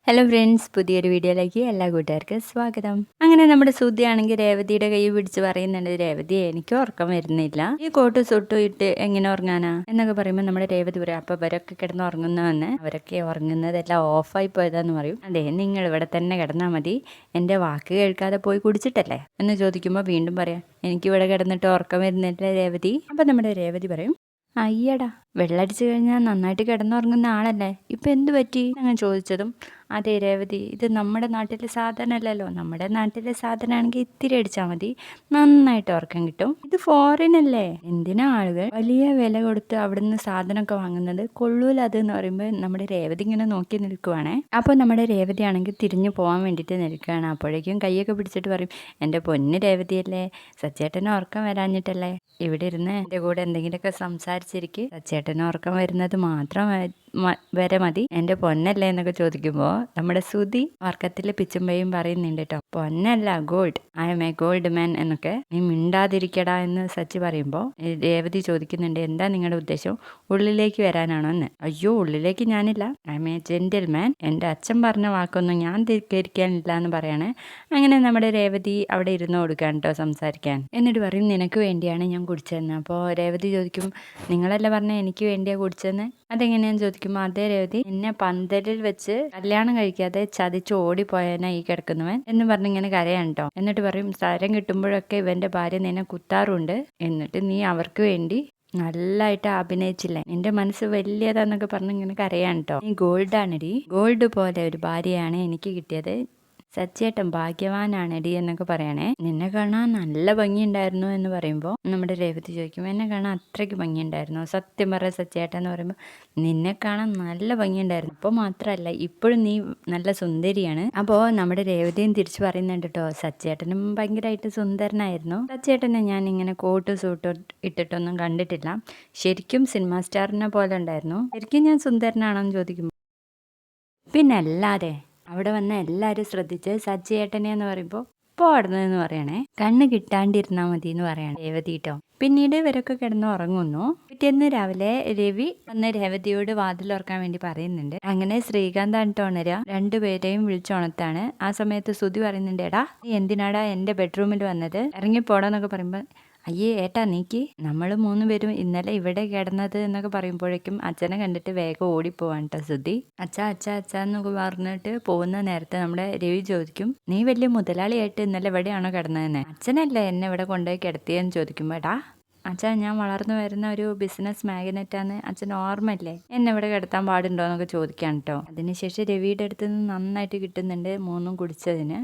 Hello friends, പുതിയൊരു വീഡിയോയിലേക്ക് എല്ലാ കൂട്ടുകാർക്കും സ്വാഗതം. അങ്ങനെ നമ്മുടെ സുധിയാണെങ്കിൽ രേവതിയുടെ കൈ പിടിച്ച് പറയുന്നുണ്ട്, രേവതി എനിക്ക് ഉറക്കം വരുന്നില്ല, ഈ കോട്ട് സൊട്ടും ഇട്ട് എങ്ങനെ ഉറങ്ങാനാ എന്നൊക്കെ പറയുമ്പോൾ നമ്മുടെ രേവതി പറയും, അപ്പൊ ഇവരൊക്കെ കിടന്ന് ഉറങ്ങുന്നവന്ന് അവരൊക്കെ ഉറങ്ങുന്നതെല്ലാം ഓഫായി പോയതാന്ന് പറയും. അതെ, നിങ്ങൾ ഇവിടെ തന്നെ കിടന്നാൽ മതി, എൻ്റെ വാക്ക് കേൾക്കാതെ പോയി കുടിച്ചിട്ടല്ലേ എന്ന് ചോദിക്കുമ്പോൾ വീണ്ടും പറയാം, എനിക്കിവിടെ കിടന്നിട്ട് ഉറക്കം വരുന്നില്ല രേവതി. അപ്പൊ നമ്മുടെ രേവതി പറയും, അയ്യടാ, വെള്ളടിച്ചു കഴിഞ്ഞാൽ നന്നായിട്ട് കിടന്നുറങ്ങുന്ന ആളല്ലേ, ഇപ്പം എന്തു പറ്റി അങ്ങനെ ചോദിച്ചതും, അതെ രേവതി, ഇത് നമ്മുടെ നാട്ടിലെ സാധനമല്ലല്ലോ, നമ്മുടെ നാട്ടിലെ സാധനമാണെങ്കിൽ ഇത്തിരി അടിച്ചാൽ മതി, നന്നായിട്ട് ഉറക്കം കിട്ടും. ഇത് ഫോറിനല്ലേ, എന്തിനാ ആളുകൾ വലിയ വില കൊടുത്ത് അവിടുന്ന് സാധനമൊക്കെ വാങ്ങുന്നത്, കൊള്ളൂല അത് എന്ന് പറയുമ്പോൾ നമ്മുടെ രേവതി ഇങ്ങനെ നോക്കി നിൽക്കുവാണേ. അപ്പോൾ നമ്മുടെ രേവതി ആണെങ്കിൽ തിരിഞ്ഞു പോകാൻ വേണ്ടിയിട്ട് നിൽക്കുകയാണ്. അപ്പോഴേക്കും കൈയൊക്കെ പിടിച്ചിട്ട് പറയും, എൻ്റെ പൊന്ന് രേവതിയല്ലേ, സച്ചേട്ടന് ഉറക്കം വരാഞ്ഞിട്ടല്ലേ ഇവിടെ ഇരുന്ന് എൻ്റെ കൂടെ എന്തെങ്കിലുമൊക്കെ സംസാരിച്ചിരിക്കും, സച്ചേട്ടന് ഉറക്കം വരുന്നത് മാത്രം വരെ മതി, എൻ്റെ പൊന്നല്ലേ എന്നൊക്കെ ചോദിക്കുമ്പോൾ നമ്മുടെ സുധി ഉറക്കത്തിൽ പിച്ചുമ്പയും പറയുന്നുണ്ട് കേട്ടോ, പൊന്നല്ല gold, I am a gold man എന്നൊക്കെ. നീ മിണ്ടാതിരിക്കടാ എന്ന് സച്ചി പറയുമ്പോൾ രേവതി ചോദിക്കുന്നുണ്ട്, എന്താ നിങ്ങളുടെ ഉദ്ദേശം, ഉള്ളിലേക്ക് വരാനാണോ എന്ന്. അയ്യോ, ഉള്ളിലേക്ക് ഞാനില്ല, ഐ എം എ ജെന്റിൽ മാൻ, എൻ്റെ അച്ഛൻ പറഞ്ഞ വാക്കൊന്നും ഞാൻ ധിക്കരിക്കാനില്ല എന്ന് പറയാണ്. അങ്ങനെ നമ്മുടെ രേവതി അവിടെ ഇരുന്ന് കൊടുക്കാൻ കേട്ടോ സംസാരിക്കാൻ. എന്നിട്ട് പറയും, നിനക്ക് വേണ്ടിയാണ് ഞാൻ കുടിച്ചതെന്ന്. അപ്പോൾ രേവതി ചോദിക്കും, നിങ്ങളല്ലേ പറഞ്ഞ എനിക്ക് വേണ്ടിയാ കുടിച്ചതെന്ന്, അതെങ്ങനെയാന്ന് ചോദിക്കുമ്പോൾ, അതേ രേവതി, എന്നെ പന്തലിൽ വെച്ച് കല്യാണം കഴിക്കാതെ ചതിച്ച് ഓടിപ്പോയനാ ഈ കിടക്കുന്നവൻ എന്ന് പറഞ്ഞിങ്ങനെ കരയാണ് കേട്ടോ. എന്നിട്ട് പറയും, സ്ഥലം കിട്ടുമ്പോഴൊക്കെ ഇവന്റെ ഭാര്യ നിന്നെ കുത്താറുണ്ട്, എന്നിട്ട് നീ അവർക്ക് വേണ്ടി നല്ലായിട്ട് അഭിനയിച്ചില്ലേ, നിന്റെ മനസ്സ് വലിയതാന്നൊക്കെ പറഞ്ഞ് ഇങ്ങനെ കരയാണ് കേട്ടോ. നീ ഗോൾഡാണെടി, ഗോൾഡ് പോലെ ഒരു ഭാര്യയാണ് എനിക്ക് കിട്ടിയത്, സച്ചേട്ടൻ ഭാഗ്യവാനാണെടി എന്നൊക്കെ പറയണേ. നിന്നെ കാണാൻ നല്ല ഭംഗിയുണ്ടായിരുന്നു എന്ന് പറയുമ്പോൾ നമ്മുടെ രേവതി ചോദിക്കും, എന്നെ കാണാൻ അത്രയ്ക്ക് ഭംഗിയുണ്ടായിരുന്നു, സത്യം പറ സച്ചേട്ടൻ എന്ന് പറയുമ്പോൾ, നിന്നെ കാണാൻ നല്ല ഭംഗിയുണ്ടായിരുന്നു, അപ്പോൾ മാത്രമല്ല ഇപ്പോഴും നീ നല്ല സുന്ദരിയാണ്. അപ്പോൾ നമ്മുടെ രേവതിയും തിരിച്ചു പറയുന്നുണ്ട് കേട്ടോ, സച്ചേട്ടനും ഭയങ്കരമായിട്ട് സുന്ദരനായിരുന്നു, സച്ചേട്ടനെ ഞാൻ ഇങ്ങനെ കോട്ട് സൂട്ട് ഇട്ടിട്ടൊന്നും കണ്ടിട്ടില്ല, ശരിക്കും സിനിമ സ്റ്റാറിനെ പോലെ ഉണ്ടായിരുന്നു, ശരിക്കും ഞാൻ സുന്ദരനാണെന്ന് ചോദിക്കുമ്പോൾ, പിന്നല്ലാതെ അവിടെ വന്ന എല്ലാവരും ശ്രദ്ധിച്ച് സജ്ജേട്ടനെ എന്ന് പറയുമ്പോൾ പോടുന്നതെന്ന് പറയണേ, കണ്ണ് കിട്ടാണ്ടിരുന്നാൽ മതി എന്ന് പറയണേ രേവതി കേട്ടോ. പിന്നീട് ഇവരൊക്കെ കിടന്ന് ഉറങ്ങുന്നു. പിറ്റേന്ന് രാവിലെ രവി വന്ന് രേവതിയോട് വാതിൽ ഉറക്കാൻ വേണ്ടി പറയുന്നുണ്ട്. അങ്ങനെ ശ്രീകാന്താണ് ട്ടോ ഉണരുക, രണ്ടുപേരെയും വിളിച്ചുണർത്താണ്. ആ സമയത്ത് സുധി പറയുന്നുണ്ട്, എടാ നീ എന്തിനാടാ എൻ്റെ ബെഡ്റൂമിൽ വന്നത്, ഇറങ്ങിപ്പോടാന്നൊക്കെ പറയുമ്പോൾ, അയ്യേ ഏട്ടാ നീക്കി, നമ്മൾ 3 പേരും ഇന്നലെ ഇവിടെ കിടന്നത് എന്നൊക്കെ പറയുമ്പോഴേക്കും അച്ഛനെ കണ്ടിട്ട് വേഗം ഓടിപ്പോവാൻ കേട്ടോ സുധി. അച്ഛാ അച്ഛാ അച്ഛാ എന്നൊക്കെ പറഞ്ഞിട്ട് പോകുന്ന നേരത്തെ നമ്മുടെ രവി ചോദിക്കും, നീ വലിയ മുതലാളിയായിട്ട് ഇന്നലെ എവിടെയാണോ കിടന്നതെന്ന്, അച്ഛനല്ലേ എന്നെ ഇവിടെ കൊണ്ടുപോയി കിടത്തിയെന്ന് ചോദിക്കുമ്പോൾ, എടാ അച്ഛാ, ഞാൻ വളർന്നു വരുന്ന ഒരു ബിസിനസ് മാഗ്നറ്റാന്ന് അച്ഛൻ ഓർമ്മയില്ലേ, എന്നെ ഇവിടെ കിടത്താൻ പാടുണ്ടോ എന്നൊക്കെ ചോദിക്കാൻ കേട്ടോ. അതിനുശേഷം രവിയുടെ അടുത്ത് നിന്ന് നന്നായിട്ട് കിട്ടുന്നുണ്ട് 3 കുടിച്ചതിന്.